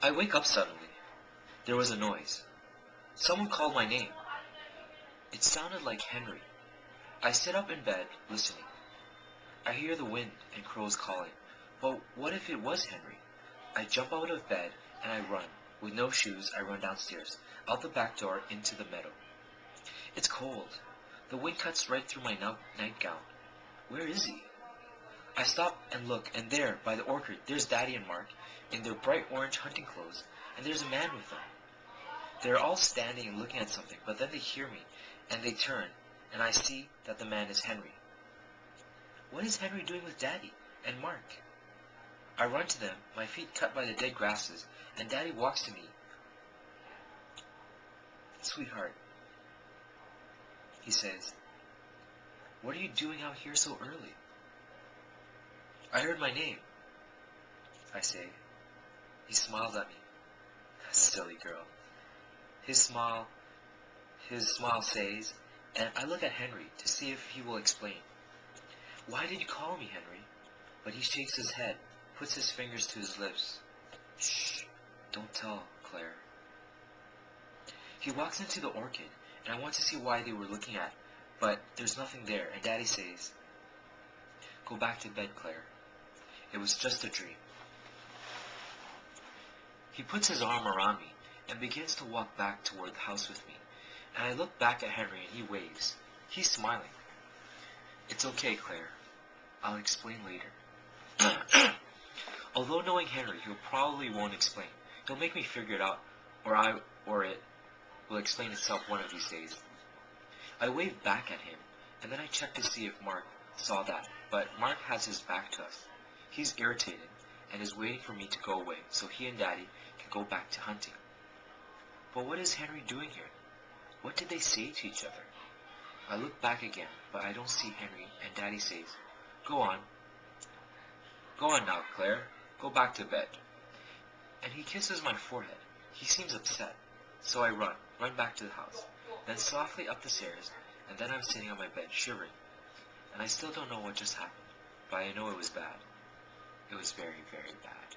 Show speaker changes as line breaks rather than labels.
I wake up suddenly. There was a noise. Someone called my name. It sounded like Henry. I sit up in bed, listening. I hear the wind and crows calling. But what if it was Henry? I jump out of bed and I run. With no shoes, I run downstairs, out the back door into the meadow. It's cold. The wind cuts right through my nightgown. Where is he? I stop and look, and there, by the orchard, there's Daddy and Mark, in their bright orange hunting clothes, and there's a man with them. They're all standing and looking at something, but then they hear me, and they turn, and I see that the man is Henry. What is Henry doing with Daddy and Mark? I run to them, my feet cut by the dead grasses, and Daddy walks to me. Sweetheart, he says, what are you doing out here so early? I heard my name, I say. He smiles at me. Silly girl. His smile says, and I look at Henry to see if he will explain. Why did you call me, Henry? But he shakes his head, puts his fingers to his lips. Shh, don't tell, Claire. He walks into the orchard, and I want to see why they were looking at, but there's nothing there, and Daddy says, go back to bed, Claire. It was just a dream. He puts his arm around me and begins to walk back toward the house with me, and I look back at Henry and he waves. He's smiling. It's okay, Claire. I'll explain later. Although knowing Henry, he'll probably won't explain. He'll make me figure it out, or it will explain itself one of these days. I wave back at him, and then I check to see if Mark saw that, but Mark has his back to us. He's irritated and is waiting for me to go away so he and Daddy can go back to hunting. But what is Henry doing here? What did they say to each other? I look back again, but I don't see Henry, and Daddy says, go on. Go on now, Claire. Go back to bed. And he kisses my forehead. He seems upset. So I run back to the house, then softly up the stairs, and then I'm sitting on my bed, shivering. And I still don't know what just happened, but I know it was bad. It was very, very bad.